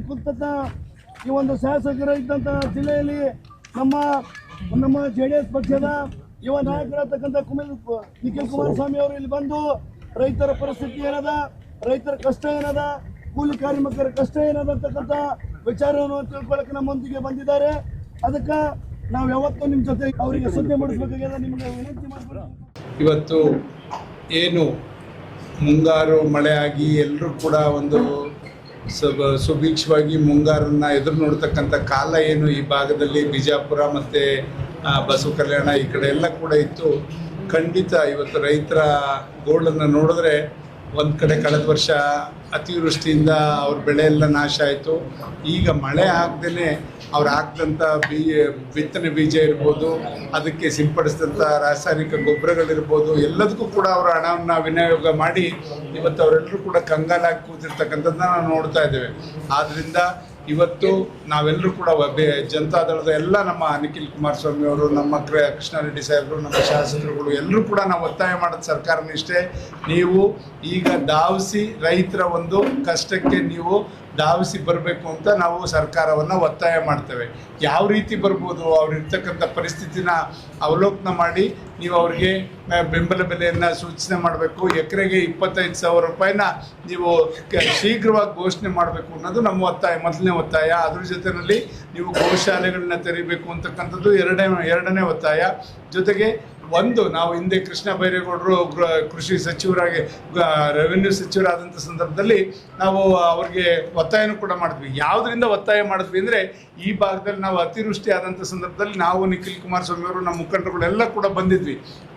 ಸ್ಥಾನದಲ್ಲಿ ಕುಂತ ಈ ಒಂದು ಶಾಸಕರ ಇದ್ದಂಥ ಜಿಲ್ಲೆಯಲ್ಲಿ ನಮ್ಮ JDS ಪಕ್ಷದ ಯುವ ನಾಯಕರಾಗತಕ್ಕಂಥ ನಿಖಿಲ್ ಕುಮಾರಸ್ವಾಮಿ ಅವರು ಇಲ್ಲಿ ಬಂದು ರೈತರ ಪರಿಸ್ಥಿತಿ ಏನದ, ರೈತರ ಕಷ್ಟ ಏನದ, ಕೂಲಿ ಕಾರ್ಮಿಕರ ಕಷ್ಟ ಏನದ ಅಂತಕ್ಕಂಥ ವಿಚಾರವನ್ನು ತಿಳ್ಕೊಳ್ಳಕ್ಕೆ ನಮ್ಮೊಂದಿಗೆ ಬಂದಿದ್ದಾರೆ. ಅದಕ್ಕೆ ನಾವು ಯಾವತ್ತೂ ನಿಮ್ಮ ಜೊತೆ ಅವರಿಗೆ ಸುದ್ದಿ ಮಾಡಿಸ್ಬೇಕಾಗ್ಯದ. ನಿಮಗೆ ವಿನಂತಿ ಮಾಡ್ಬೋದು. ಇವತ್ತು ಏನು ಮುಂಗಾರು ಮಳೆ ಆಗಿ ಎಲ್ಲರೂ ಕೂಡ ಒಂದು ಸುಭಿಕ್ಷವಾಗಿ ಮುಂಗಾರನ್ನು ಎದುರು ನೋಡ್ತಕ್ಕಂಥ ಕಾಲ ಏನು ಈ ಭಾಗದಲ್ಲಿ ಬಿಜಾಪುರ ಮತ್ತು ಬಸವ ಕಲ್ಯಾಣ ಈ ಕಡೆ ಎಲ್ಲ ಕೂಡ ಇತ್ತು. ಖಂಡಿತ ಇವತ್ತು ರೈತರ ಗೋಳನ್ನು ನೋಡಿದ್ರೆ ಒಂದು ಕಡೆ ಕಳೆದ ವರ್ಷ ಅತಿವೃಷ್ಟಿಯಿಂದ ಅವ್ರ ಬೆಳೆ ಎಲ್ಲ ನಾಶ ಆಯಿತು. ಈಗ ಮಳೆ ಆಗದೇ ಅವ್ರು ಹಾಕಿದಂಥ ಬಿತ್ತನೆ ಬೀಜ ಇರ್ಬೋದು, ಅದಕ್ಕೆ ಸಿಂಪಡಿಸಿದಂಥ ರಾಸಾಯನಿಕ ಗೊಬ್ಬರಗಳಿರ್ಬೋದು, ಎಲ್ಲದಕ್ಕೂ ಕೂಡ ಅವರ ಹಣವನ್ನು ವಿನಿಯೋಗ ಮಾಡಿ ಇವತ್ತು ಅವರೆಲ್ಲರೂ ಕೂಡ ಕಂಗಾಲಾಗಿ ಕೂತಿರ್ತಕ್ಕಂಥದ್ದನ್ನ ನಾವು ನೋಡ್ತಾ ಇದ್ದೇವೆ. ಆದ್ದರಿಂದ ಇವತ್ತು ನಾವೆಲ್ಲರೂ ಕೂಡ ಜನತಾದಳದ ಎಲ್ಲ ನಮ್ಮ ನಿಖಿಲ್ ಕುಮಾರಸ್ವಾಮಿ ಅವರು, ನಮ್ಮ ಕೃಷ್ಣಾರೆಡ್ಡಿ ಸಾಹೇಬರು, ನಮ್ಮ ಶಾಸಕರುಗಳು ಎಲ್ಲರೂ ಕೂಡ ನಾವು ಒತ್ತಾಯ ಮಾಡೋದು ಸರ್ಕಾರನ ಇಷ್ಟೇ, ನೀವು ಈಗ ಧಾವಿಸಿ ರೈತರ ಒಂದು ಕಷ್ಟಕ್ಕೆ ನೀವು ಧಾವಿಸಿ ಬರಬೇಕು ಅಂತ ನಾವು ಸರ್ಕಾರವನ್ನು ಒತ್ತಾಯ ಮಾಡ್ತೇವೆ. ಯಾವ ರೀತಿ ಬರ್ಬೋದು, ಅವ್ರಿರ್ತಕ್ಕಂಥ ಪರಿಸ್ಥಿತಿನ ಅವಲೋಕನ ಮಾಡಿ ನೀವು ಅವ್ರಿಗೆ ಬೆಂಬಲ ಬೆಲೆಯನ್ನು ಸೂಚನೆ ಮಾಡಬೇಕು. ಎಕರೆಗೆ 25,000 ರೂಪಾಯಿನ ನೀವು ಶೀಘ್ರವಾಗಿ ಘೋಷಣೆ ಮಾಡಬೇಕು ಅನ್ನೋದು ನಮ್ಮ ಒತ್ತಾಯ, ಮೊದಲನೇ ಒತ್ತಾಯ. ಅದ್ರ ಜೊತೆಯಲ್ಲಿ ನೀವು ಗೋಶಾಲೆಗಳನ್ನ ತೆರಿಬೇಕು ಅಂತಕ್ಕಂಥದ್ದು ಎರಡನೇ ಒತ್ತಾಯ. ಜೊತೆಗೆ ನಾವು ಹಿಂದೆ ಕೃಷ್ಣ ಬೈರೇಗೌಡರು ಕೃಷಿ ಸಚಿವರಾಗಿ ರೆವೆನ್ಯೂ ಸಚಿವರಾದಂಥ ಸಂದರ್ಭದಲ್ಲಿ ನಾವು ಅವ್ರಿಗೆ ಒತ್ತಾಯನೂ ಕೂಡ ಮಾಡಿದ್ವಿ. ಯಾವುದರಿಂದ ಒತ್ತಾಯ ಮಾಡಿದ್ವಿ ಅಂದರೆ, ಈ ಭಾಗದಲ್ಲಿ ನಾವು ಅತಿವೃಷ್ಟಿ ಆದಂಥ ಸಂದರ್ಭದಲ್ಲಿ ನಾವು ನಿಖಿಲ್ ಕುಮಾರಸ್ವಾಮಿ ಅವರು ನಮ್ಮ ಮುಖಂಡರುಗಳೆಲ್ಲ ಕೂಡ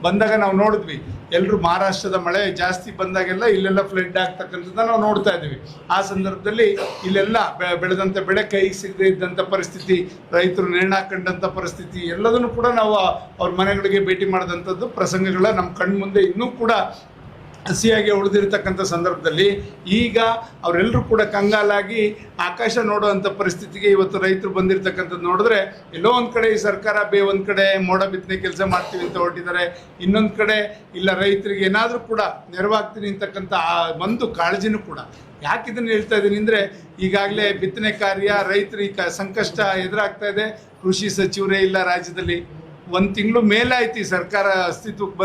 ಬಂದಾಗ ನಾವು ನೋಡಿದ್ವಿ. ಎಲ್ಲರೂ ಮಹಾರಾಷ್ಟ್ರದ ಮಳೆ ಜಾಸ್ತಿ ಬಂದಾಗೆಲ್ಲ ಇಲ್ಲೆಲ್ಲ ಫ್ಲಡ್ ಆಗ್ತಕ್ಕಂಥದ್ದನ್ನ ನಾವು ನೋಡ್ತಾ ಇದ್ದೀವಿ. ಆ ಸಂದರ್ಭದಲ್ಲಿ ಇಲ್ಲೆಲ್ಲ ಬೆಳೆದಂಥ ಬೆಳೆ ಕೈಗೆ ಸಿಗದೇ ಇದ್ದಂಥ ಪರಿಸ್ಥಿತಿ, ರೈತರು ನೇಣಾಕೊಂಡಂಥ ಪರಿಸ್ಥಿತಿ ಎಲ್ಲದನ್ನು ಕೂಡ ನಾವು ಅವ್ರ ಮನೆಗಳಿಗೆ ಭೇಟಿ ಮಾಡಿದಂಥದ್ದು ಪ್ರಸಂಗಗಳ ನಮ್ಮ ಕಣ್ಣು ಮುಂದೆ ಇನ್ನೂ ಕೂಡ ಹಸಿಯಾಗಿ ಉಳಿದಿರ್ತಕ್ಕಂಥ ಸಂದರ್ಭದಲ್ಲಿ ಈಗ ಅವರೆಲ್ಲರೂ ಕೂಡ ಕಂಗಾಲಾಗಿ ಆಕಾಶ ನೋಡುವಂಥ ಪರಿಸ್ಥಿತಿಗೆ ಇವತ್ತು ರೈತರು ಬಂದಿರತಕ್ಕಂಥದ್ದು ನೋಡಿದ್ರೆ, ಎಲ್ಲೋ ಒಂದು ಕಡೆ ಈ ಸರ್ಕಾರ ಒಂದು ಕಡೆ ಮೋಡ ಬಿತ್ತನೆ ಕೆಲಸ ಮಾಡ್ತೀವಿ ಅಂತ ಹೊರಟಿದ್ದಾರೆ, ಇನ್ನೊಂದು ಕಡೆ ಇಲ್ಲ ರೈತರಿಗೆ ಏನಾದರೂ ಕೂಡ ನೆರವಾಗ್ತೀನಿ ಅಂತಕ್ಕಂಥ ಒಂದು ಕಾಳಜಿನೂ ಕೂಡ. ಯಾಕೆ ಇದನ್ನು ಹೇಳ್ತಾ ಇದ್ದೀನಿ ಅಂದರೆ, ಈಗಾಗಲೇ ಬಿತ್ತನೆ ಕಾರ್ಯ ರೈತರಿಗೆ ಸಂಕಷ್ಟ ಎದುರಾಗ್ತಾ ಇದೆ. ಕೃಷಿ ಸಚಿವರೇ ಇಲ್ಲ ರಾಜ್ಯದಲ್ಲಿ. 1 ತಿಂಗಳು ಮೇಲಾಯ್ತು ಈ ಸರ್ಕಾರ ಅಸ್ತಿತ್ವಕ್ಕೆ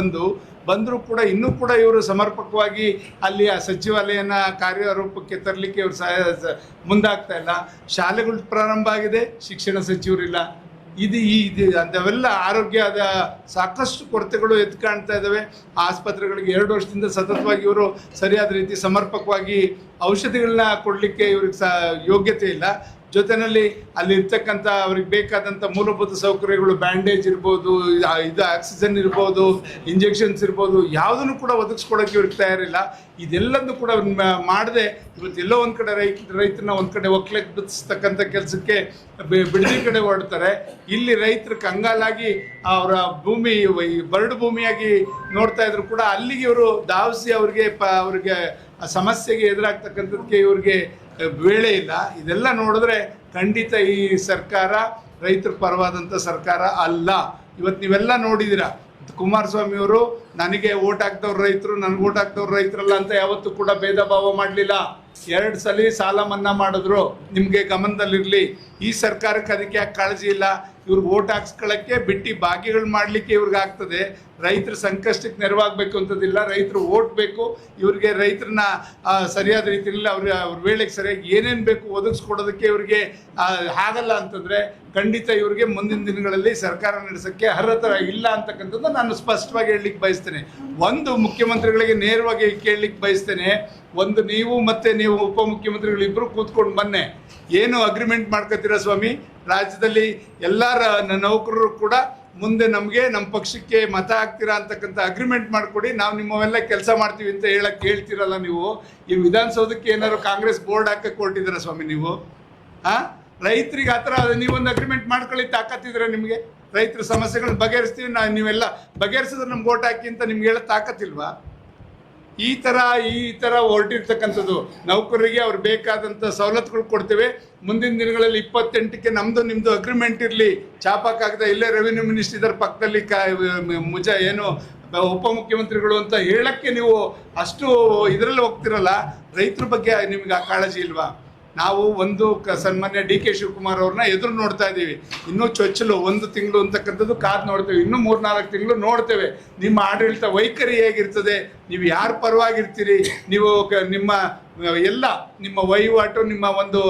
ಬಂದರೂ ಕೂಡ ಇನ್ನೂ ಕೂಡ ಇವರು ಸಮರ್ಪಕವಾಗಿ ಅಲ್ಲಿ ಆ ಸಚಿವಾಲಯನ ಕಾರ್ಯರೂಪಕ್ಕೆ ತರಲಿಕ್ಕೆ ಇವರು ಮುಂದಾಗ್ತಾ ಇಲ್ಲ. ಶಾಲೆಗಳು ಪ್ರಾರಂಭ ಆಗಿದೆ, ಶಿಕ್ಷಣ ಸಚಿವರಿಲ್ಲ. ಅದೆಲ್ಲ ಆರೋಗ್ಯದ ಸಾಕಷ್ಟು ಕೊರತೆಗಳು ಎದ್ದು ಕಾಣ್ತಾ ಇದ್ದಾವೆ. ಆಸ್ಪತ್ರೆಗಳಿಗೆ 2 ವರ್ಷದಿಂದ ಸತತವಾಗಿ ಇವರು ಸರಿಯಾದ ರೀತಿ ಸಮರ್ಪಕವಾಗಿ ಔಷಧಿಗಳನ್ನ ಕೊಡಲಿಕ್ಕೆ ಇವ್ರಿಗೆ ಯೋಗ್ಯತೆ ಇಲ್ಲ. ಜೊತೆಯಲ್ಲಿ ಅಲ್ಲಿರ್ತಕ್ಕಂಥ ಅವ್ರಿಗೆ ಬೇಕಾದಂಥ ಮೂಲಭೂತ ಸೌಕರ್ಯಗಳು, ಬ್ಯಾಂಡೇಜ್ ಇರ್ಬೋದು, ಆಕ್ಸಿಜನ್ ಇರ್ಬೋದು, ಇಂಜೆಕ್ಷನ್ಸ್ ಇರ್ಬೋದು, ಯಾವುದನ್ನು ಕೂಡ ಒದಗಿಸ್ಕೊಡೋಕ್ಕೆ ಇವ್ರಿಗೆ ತಯಾರಿಲ್ಲ. ಇದೆಲ್ಲದನ್ನು ಕೂಡ ಮಾಡದೆ ಇವತ್ತೆಲ್ಲೋ ಒಂದು ಕಡೆ ರೈತರನ್ನ ಒಂದು ಕಡೆ ಒಕ್ಕಲೆಕ್ಕೆ ಬಿಡಿಸ್ತಕ್ಕಂಥ ಕೆಲಸಕ್ಕೆ ಬಿಡದಿ ಕಡೆ ಹೊರಡ್ತಾರೆ. ಇಲ್ಲಿ ರೈತರು ಕಂಗಾಲಾಗಿ ಅವರ ಭೂಮಿ ಬರಡು ಭೂಮಿಯಾಗಿ ನೋಡ್ತಾ ಇದ್ರು ಕೂಡ ಅಲ್ಲಿಗೆ ಇವರು ಧಾವಿಸಿ ಅವ್ರಿಗೆ ಸಮಸ್ಯೆಗೆ ಎದುರಾಗ್ತಕ್ಕಂಥದ್ದಕ್ಕೆ ಇವ್ರಿಗೆ ವೇಳೆ ಇಲ್ಲ. ಇದೆಲ್ಲ ನೋಡಿದ್ರೆ ಖಂಡಿತ ಈ ಸರ್ಕಾರ ರೈತರ ಪರವಾದಂಥ ಸರ್ಕಾರ ಅಲ್ಲ. ಇವತ್ತು ನೀವೆಲ್ಲ ನೋಡಿದ್ದೀರಾ, ಕುಮಾರಸ್ವಾಮಿಯವರು ನನಗೆ ಓಟ್ ಹಾಕ್ದವ್ರು ರೈತರು, ನನಗೆ ಓಟ್ ಹಾಕ್ದವ್ರು ರೈತರಲ್ಲ ಅಂತ ಯಾವತ್ತೂ ಕೂಡ ಭೇದ ಭಾವ ಮಾಡಲಿಲ್ಲ. 2 ಸಲ ಸಾಲ ಮನ್ನಾ ಮಾಡಿದ್ರು, ನಿಮಗೆ ಗಮನದಲ್ಲಿರಲಿ. ಈ ಸರ್ಕಾರಕ್ಕೆ ಅದಕ್ಕೆ ಯಾಕೆ ಕಾಳಜಿ ಇಲ್ಲ? ಇವ್ರಿಗೆ ಓಟ್ ಹಾಕ್ಸ್ಕೊಳ್ಳೋಕ್ಕೆ ಬಿಟ್ಟು ಭಾಗ್ಯಗಳು ಮಾಡಲಿಕ್ಕೆ ಇವ್ರಿಗೆ ಆಗ್ತದೆ. ರೈತರ ಸಂಕಷ್ಟಕ್ಕೆ ನೆರವಾಗಬೇಕು ಅಂತದಿಲ್ಲ. ರೈತರು ಓಟ್ ಬೇಕು ಇವ್ರಿಗೆ. ರೈತರನ್ನ ಸರಿಯಾದ ರೀತಿಯಲ್ಲಿ ಅವ್ರ ವೇಳೆಗೆ ಸರಿಯಾಗಿ ಏನೇನು ಬೇಕು ಒದಗಿಸ್ಕೊಡೋದಕ್ಕೆ ಇವ್ರಿಗೆ ಆಗಲ್ಲ ಅಂತಂದರೆ ಖಂಡಿತ ಇವ್ರಿಗೆ ಮುಂದಿನ ದಿನಗಳಲ್ಲಿ ಸರ್ಕಾರ ನಡೆಸೋಕ್ಕೆ ಅರ್ಹತೆ ಇಲ್ಲ ಅಂತಕ್ಕಂಥದ್ದು ನಾನು ಸ್ಪಷ್ಟವಾಗಿ ಹೇಳಲಿಕ್ಕೆ ಬಯಸ್ತೇನೆ. ಒಂದು ಮುಖ್ಯಮಂತ್ರಿಗಳಿಗೆ ನೇರವಾಗಿ ಕೇಳಲಿಕ್ಕೆ ಬಯಸ್ತೇನೆ. ನೀವು ಉಪಮುಖ್ಯಮಂತ್ರಿಗಳಿಬ್ಬರು ಕೂತ್ಕೊಂಡು ಮೊನ್ನೆ ಏನು ಅಗ್ರಿಮೆಂಟ್ ಮಾಡ್ಕೊತೀರಾ ಸ್ವಾಮಿ? ರಾಜ್ಯದಲ್ಲಿ ಎಲ್ಲ ನೌಕರರು ಕೂಡ ಮುಂದೆ ನಮ್ಮ ಪಕ್ಷಕ್ಕೆ ಮತ ಹಾಕ್ತೀರಾ ಅಂತಕ್ಕಂಥ ಅಗ್ರಿಮೆಂಟ್ ಮಾಡಿಕೊಡಿ, ನಾವು ನಿಮ್ಮವೆಲ್ಲ ಕೆಲಸ ಮಾಡ್ತೀವಿ ಅಂತ ಹೇಳ್ತೀರಲ್ಲ ನೀವು. ಈ ವಿಧಾನಸೌಧಕ್ಕೆ ಏನಾದ್ರು ಕಾಂಗ್ರೆಸ್ ಬೋರ್ಡ್ ಹಾಕಕ್ಕೆ ಹೊರಟಿದ್ದೀರಾ ಸ್ವಾಮಿ ನೀವು? ರೈತರಿಗೆ ಆ ಥರ ನೀವೊಂದು ಅಗ್ರಿಮೆಂಟ್ ಮಾಡ್ಕೊಳ್ಳಿ ತಾಕತ್ತಿದ್ರೆ ನಿಮಗೆ? ರೈತರ ಸಮಸ್ಯೆಗಳನ್ನ ಬಗೆಹರಿಸ್ತೀವಿ ನೀವೆಲ್ಲ ಬಗೆಹರಿಸಿದ್ರೆ ನಮ್ಗೆ ಓಟ್ ಹಾಕಿ ಅಂತ ನಿಮ್ಗೆ ಹೇಳೋ ತಾಕತ್ತಿಲ್ವಾ? ಈ ಥರ ಹೊರಟಿರ್ತಕ್ಕಂಥದ್ದು. ನೌಕರರಿಗೆ ಅವ್ರು ಬೇಕಾದಂಥ ಸವಲತ್ತುಗಳು ಕೊಡ್ತೇವೆ. ಮುಂದಿನ ದಿನಗಳಲ್ಲಿ 28ಕ್ಕೆ ನಮ್ಮದು ನಿಮ್ಮದು ಅಗ್ರಿಮೆಂಟ್ ಇರಲಿ. ಚಾಪಕ್ಕಾಗದ ಇಲ್ಲೇ ರೆವಿನ್ಯೂ ಮಿನಿಸ್ಟರ್ ಇದರ ಪಕ್ಕದಲ್ಲಿ ಉಪಮುಖ್ಯಮಂತ್ರಿಗಳು ಅಂತ ಹೇಳಕ್ಕೆ ನೀವು ಅಷ್ಟು ಇದರಲ್ಲಿ ಹೋಗ್ತಿರಲ್ಲ. ರೈತರ ಬಗ್ಗೆ ನಿಮ್ಗೆ ಆ ಕಾಳಜಿ ಇಲ್ವಾ? ನಾವು ಒಂದು ಸನ್ಮಾನ್ಯ ಡಿ ಕೆ ಶಿವಕುಮಾರ್ ಅವ್ರನ್ನ ಎದುರು ನೋಡ್ತಾ ಇದ್ದೀವಿ. ಇನ್ನೂ ಚೊಚ್ಚಲು 1 ತಿಂಗಳು ಅಂತಕ್ಕಂಥದ್ದು ಕಾದು ನೋಡ್ತೇವೆ, ಇನ್ನೂ 3-4 ತಿಂಗಳು ನೋಡ್ತೇವೆ ನಿಮ್ಮ ಆಡಳಿತ ವೈಖರಿ ಹೇಗಿರ್ತದೆ, ನೀವು ಯಾರ ಪರವಾಗಿರ್ತೀರಿ, ನೀವು ನಿಮ್ಮ ಎಲ್ಲ ನಿಮ್ಮ ವಹಿವಾಟು, ನಿಮ್ಮ ಒಂದು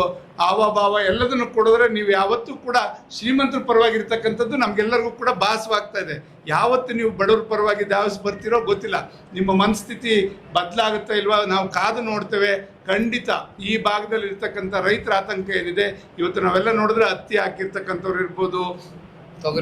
ಹಾವಭಾವ ಎಲ್ಲದನ್ನು ಕೊಡಿದ್ರೆ ನೀವು ಯಾವತ್ತೂ ಕೂಡ ಶ್ರೀಮಂತರ ಪರವಾಗಿರ್ತಕ್ಕಂಥದ್ದು ನಮಗೆಲ್ಲರಿಗೂ ಕೂಡ ಭಾಸವಾಗ್ತಾ ಇದೆ. ಯಾವತ್ತು ನೀವು ಬಡವ್ರ ಪರವಾಗಿ ಧಾವಿಸಿ ಬರ್ತಿರೋ ಗೊತ್ತಿಲ್ಲ. ನಿಮ್ಮ ಮನಸ್ಥಿತಿ ಬದಲಾಗುತ್ತಾ ಇಲ್ವಾ ನಾವು ಕಾದು ನೋಡ್ತೇವೆ. ಖಂಡಿತ ಈ ಭಾಗದಲ್ಲಿ ಇರ್ತಕ್ಕಂಥ ರೈತರ ಆತಂಕ ಏನಿದೆ, ಇವತ್ತು ನಾವೆಲ್ಲ ನೋಡಿದ್ರೆ ಹತ್ತಿ ಹಾಕಿರ್ತಕ್ಕಂಥವ್ರು ಇರ್ಬೋದು,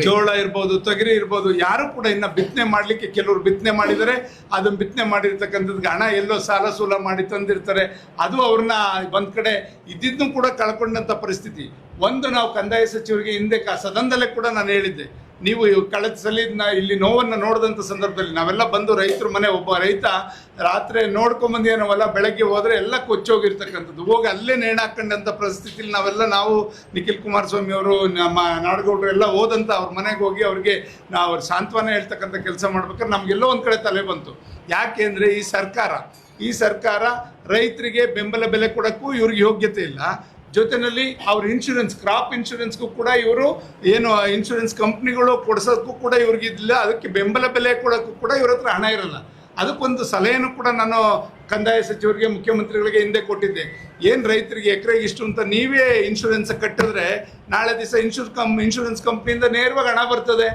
ಜೋಳ ಇರ್ಬೋದು, ತೊಗರಿ ಇರ್ಬೋದು, ಯಾರು ಕೂಡ ಇನ್ನು ಬಿತ್ತನೆ ಮಾಡಲಿಕ್ಕೆ ಕೆಲವರು ಬಿತ್ತನೆ ಮಾಡಿದರೆ ಅದನ್ನು ಬಿತ್ತನೆ ಮಾಡಿರ್ತಕ್ಕಂಥದ್ದು ಹಣ ಎಲ್ಲೋ ಸಾಲ ಸೂಲ ಮಾಡಿ ತಂದಿರ್ತಾರೆ. ಅದು ಅವ್ರನ್ನ ಒಂದು ಕಡೆ ಇದ್ದಿದ್ದನ್ನು ಕೂಡ ಕಳ್ಕೊಂಡಂಥ ಪರಿಸ್ಥಿತಿ. ಒಂದು ನಾವು ಕಂದಾಯ ಸಚಿವರಿಗೆ ಹಿಂದೆ ಸದನದಲ್ಲೇ ಕೂಡ ನಾನು ಹೇಳಿದ್ದೆ, ನೀವು ಕಳೆದ ಸಲ ಇಲ್ಲಿ ನೋವನ್ನು ನೋಡಿದಂಥ ಸಂದರ್ಭದಲ್ಲಿ ನಾವೆಲ್ಲ ಬಂದು ರೈತರ ಮನೆ, ಒಬ್ಬ ರೈತ ರಾತ್ರಿ ನೋಡ್ಕೊಂಬಂದು ನಾವೆಲ್ಲ ಬೆಳಗ್ಗೆ ಹೋದರೆ ಎಲ್ಲ ಕೊಚ್ಚೋಗಿರ್ತಕ್ಕಂಥದ್ದು, ಹೋಗಿ ಅಲ್ಲೇ ನೇಣಾಕೊಂಡಂಥ ಪರಿಸ್ಥಿತಿಲಿ ನಾವು ನಿಖಿಲ್ ಕುಮಾರಸ್ವಾಮಿ ಅವರು, ನಮ್ಮ ನಾಡಗೌಡರು ಎಲ್ಲ ಹೋದಂಥ ಅವ್ರ ಮನೆಗೆ ಹೋಗಿ ಅವ್ರಿಗೆ ನಾವು ಸಾಂತ್ವನ ಹೇಳ್ತಕ್ಕಂಥ ಕೆಲಸ ಮಾಡ್ಬೇಕಾದ್ರೆ ನಮಗೆಲ್ಲೋ ಒಂದು ಕಡೆ ತಲೆ ಬಂತು. ಯಾಕೆ ಅಂದರೆ ಈ ಸರ್ಕಾರ ರೈತರಿಗೆ ಬೆಂಬಲ ಬೆಲೆ ಕೊಡೋಕ್ಕೂ ಇವ್ರಿಗೆ ಯೋಗ್ಯತೆ ಇಲ್ಲ. ಜೊತೆಯಲ್ಲಿ ಅವ್ರ ಇನ್ಶೂರೆನ್ಸ್, ಕ್ರಾಪ್ ಇನ್ಶೂರೆನ್ಸ್ಗೂ ಕೂಡ ಇವರು ಏನು ಇನ್ಶೂರೆನ್ಸ್ ಕಂಪ್ನಿಗಳು ಕೊಡಿಸೋಕ್ಕೂ ಕೂಡ ಇವ್ರಿಗಿಲ್ಲ, ಅದಕ್ಕೆ ಬೆಂಬಲ ಬೆಲೆ ಕೊಡೋಕ್ಕೂ ಕೂಡ ಇವ್ರ ಹತ್ರ ಹಣ ಇರಲ್ಲ. ಅದಕ್ಕೊಂದು ಸಲಹೆನೂ ಕೂಡ ನಾನು ಕಂದಾಯ ಸಚಿವರಿಗೆ, ಮುಖ್ಯಮಂತ್ರಿಗಳಿಗೆ ಹಿಂದೆ ಕೊಟ್ಟಿದ್ದೆ. ಏನು ರೈತರಿಗೆ ಎಕರೆಗೆ ಇಷ್ಟು ಅಂತ ನೀವೇ ಇನ್ಶೂರೆನ್ಸ್ ಕಟ್ಟಿದ್ರೆ ನಾಳೆ ದಿವಸ ಇನ್ಶೂರೆನ್ಸ್ ಕಂಪ್ನಿಯಿಂದ ನೇರವಾಗಿ ಹಣ ಬರ್ತದೆ.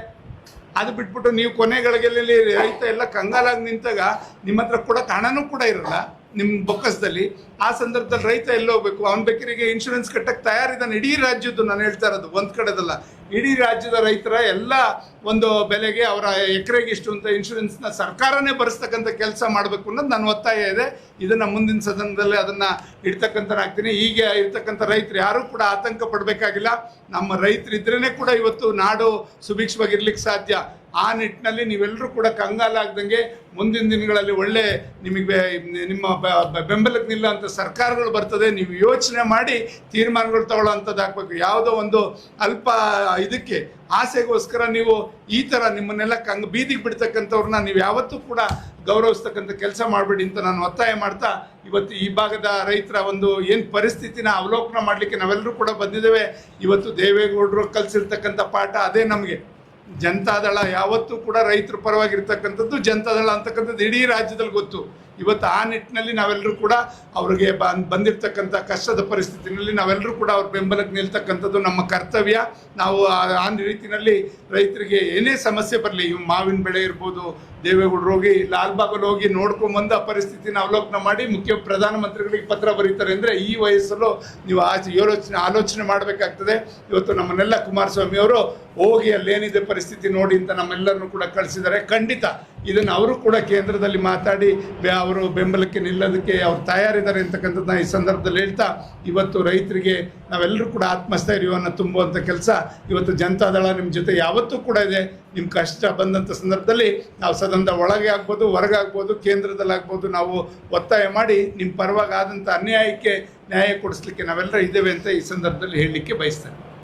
ಅದು ಬಿಟ್ಬಿಟ್ಟು ನೀವು ಕೊನೆಗಳಿಗೆಲ್ಲಿ ರೈತ ಎಲ್ಲ ಕಂಗಾಲಾಗಿ ನಿಂತಾಗ ನಿಮ್ಮ ಹತ್ರ ಕೊಡೋಕೆ ಹಣನೂ ಕೂಡ ಇರಲ್ಲ ನಿಮ್ಮ ಬೊಕ್ಕಸದಲ್ಲಿ. ಆ ಸಂದರ್ಭದಲ್ಲಿ ರೈತ ಎಲ್ಲೋಗ್ಬೇಕು? ಅವನ ಬೇಕರಿಗೆ ಇನ್ಶೂರೆನ್ಸ್ ಕಟ್ಟಕ್ಕೆ ತಯಾರಿದ್ದಾನೆ. ಇಡೀ ರಾಜ್ಯದ್ದು ನಾನು ಹೇಳ್ತಾ ಇರೋದು, ಒಂದು ಕಡೆದಲ್ಲ, ಇಡೀ ರಾಜ್ಯದ ರೈತರ ಎಲ್ಲ ಒಂದು ಬೆಲೆಗೆ ಅವರ ಎಕರೆಗೆ ಇಷ್ಟು ಅಂತ ಇನ್ಶೂರೆನ್ಸ್ನ ಸರ್ಕಾರನೇ ಭರಿಸ್ತಕ್ಕಂಥ ಕೆಲಸ ಮಾಡಬೇಕು ಅನ್ನೋದು ನನ್ನ ಒತ್ತಾಯ ಇದೆ. ಇದನ್ನು ಮುಂದಿನ ಸದನದಲ್ಲಿ ಅದನ್ನು ಇಡ್ತಕ್ಕಂಥನಾಗ್ತೀನಿ. ಈಗ ಇರ್ತಕ್ಕಂಥ ರೈತರು ಯಾರೂ ಕೂಡ ಆತಂಕ ಪಡಬೇಕಾಗಿಲ್ಲ. ನಮ್ಮ ರೈತರು ಇದ್ರೇ ಕೂಡ ಇವತ್ತು ನಾಡು ಸುಭಿಕ್ಷವಾಗಿರ್ಲಿಕ್ಕೆ ಸಾಧ್ಯ. ಆ ನಿಟ್ಟಿನಲ್ಲಿ ನೀವೆಲ್ಲರೂ ಕೂಡ ಕಂಗಾಲಾಗ್ದಂಗೆ ಮುಂದಿನ ದಿನಗಳಲ್ಲಿ ಒಳ್ಳೆ ನಿಮಗೆ ನಿಮ್ಮ ಬೆಂಬಲಕ್ಕೆ ನಿಲ್ಲುವಂಥ ಸರ್ಕಾರಗಳು ಬರ್ತದೆ. ನೀವು ಯೋಚನೆ ಮಾಡಿ ತೀರ್ಮಾನಗಳು ತಗೊಳ್ಳೋವಂಥದ್ದು ಹಾಕ್ಬೇಕು. ಯಾವುದೋ ಒಂದು ಅಲ್ಪ ಇದಕ್ಕೆ ಆಸೆಗೋಸ್ಕರ ನೀವು ಈ ಥರ ನಿಮ್ಮನ್ನೆಲ್ಲ ಬೀದಿಗೆ ಬಿಡ್ತಕ್ಕಂಥವ್ರನ್ನ ನೀವು ಯಾವತ್ತೂ ಕೂಡ ಗೌರವಿಸ್ತಕ್ಕಂಥ ಕೆಲಸ ಮಾಡಬೇಡಿ ಅಂತ ನಾನು ಒತ್ತಾಯ ಮಾಡ್ತಾ, ಇವತ್ತು ಈ ಭಾಗದ ರೈತರ ಒಂದು ಏನು ಪರಿಸ್ಥಿತಿನ ಅವಲೋಕನ ಮಾಡಲಿಕ್ಕೆ ನಾವೆಲ್ಲರೂ ಕೂಡ ಬಂದಿದ್ದೇವೆ. ಇವತ್ತು ದೇವೇಗೌಡರು ಕಲಿಸಿರ್ತಕ್ಕಂಥ ಪಾಠ ಅದೇ ನಮಗೆ. ಜನತಾದಳ ಯಾವತ್ತೂ ಕೂಡ ರೈತರ ಪರವಾಗಿರ್ತಕ್ಕಂಥದ್ದು ಜನತಾದಳ ಅಂತಕ್ಕಂಥದ್ದು ಇಡೀ ರಾಜ್ಯದಲ್ಲಿ ಗೊತ್ತು. ಇವತ್ತು ಆ ನಿಟ್ಟಿನಲ್ಲಿ ನಾವೆಲ್ಲರೂ ಕೂಡ ಅವ್ರಿಗೆ ಬಂದಿರತಕ್ಕಂಥ ಕಷ್ಟದ ಪರಿಸ್ಥಿತಿನಲ್ಲಿ ನಾವೆಲ್ಲರೂ ಕೂಡ ಅವ್ರ ಬೆಂಬಲಕ್ಕೆ ನಿಲ್ತಕ್ಕಂಥದ್ದು ನಮ್ಮ ಕರ್ತವ್ಯ. ನಾವು ಆ ರೀತಿಯಲ್ಲಿ ರೈತರಿಗೆ ಏನೇ ಸಮಸ್ಯೆ ಬರಲಿ, ಇವು ಮಾವಿನ ಬೆಳೆ ಇರ್ಬೋದು, ದೇವೇಗೌಡರು ಹೋಗಿ ಲಾಲ್ಬಾಗಲ್ಲಿ ಹೋಗಿ ನೋಡ್ಕೊಂಬಂದು ಆ ಪರಿಸ್ಥಿತಿನ ಅವಲೋಕನ ಮಾಡಿ ಪ್ರಧಾನಮಂತ್ರಿಗಳಿಗೆ ಪತ್ರ ಬರೀತಾರೆ ಅಂದರೆ ಈ ವಯಸ್ಸಲ್ಲೂ ನೀವು ಆಲೋಚನೆ ಮಾಡಬೇಕಾಗ್ತದೆ. ಇವತ್ತು ನಮ್ಮನ್ನೆಲ್ಲ ಕುಮಾರಸ್ವಾಮಿ ಅವರು ಹೋಗಿ ಅಲ್ಲೇನಿದೆ ಪರಿಸ್ಥಿತಿ ನೋಡಿ ಅಂತ ನಮ್ಮೆಲ್ಲರನ್ನು ಕೂಡ ಕಳಿಸಿದ್ದಾರೆ. ಖಂಡಿತ ಇದನ್ನು ಅವರು ಕೂಡ ಕೇಂದ್ರದಲ್ಲಿ ಮಾತಾಡಿ ಅವರು ಬೆಂಬಲಕ್ಕೆ ನಿಲ್ಲೋದಕ್ಕೆ ಅವ್ರು ತಯಾರಿದ್ದಾರೆ ಅಂತಕ್ಕಂಥದ್ದನ್ನ ಈ ಸಂದರ್ಭದಲ್ಲಿ ಹೇಳ್ತಾ, ಇವತ್ತು ರೈತರಿಗೆ ನಾವೆಲ್ಲರೂ ಕೂಡ ಆತ್ಮಸ್ಥೈರ್ಯವನ್ನು ತುಂಬುವಂಥ ಕೆಲಸ ಇವತ್ತು ಜನತಾದಳ ನಿಮ್ಮ ಜೊತೆ ಯಾವತ್ತೂ ಕೂಡ ಇದೆ. ನಿಮ್ಮ ಕಷ್ಟ ಬಂದಂಥ ಸಂದರ್ಭದಲ್ಲಿ ನಾವು ಸದನದ ಒಳಗೆ ಆಗ್ಬೋದು, ಹೊರಗೆ ಆಗ್ಬೋದು, ಕೇಂದ್ರದಲ್ಲಾಗ್ಬೋದು, ನಾವು ಒತ್ತಾಯ ಮಾಡಿ ನಿಮ್ಮ ಪರವಾಗಿ ಆದಂಥ ಅನ್ಯಾಯಕ್ಕೆ ನ್ಯಾಯ ಕೊಡಿಸ್ಲಿಕ್ಕೆ ನಾವೆಲ್ಲರೂ ಇದ್ದೇವೆ ಅಂತ ಈ ಸಂದರ್ಭದಲ್ಲಿ ಹೇಳಲಿಕ್ಕೆ ಬಯಸ್ತೇನೆ.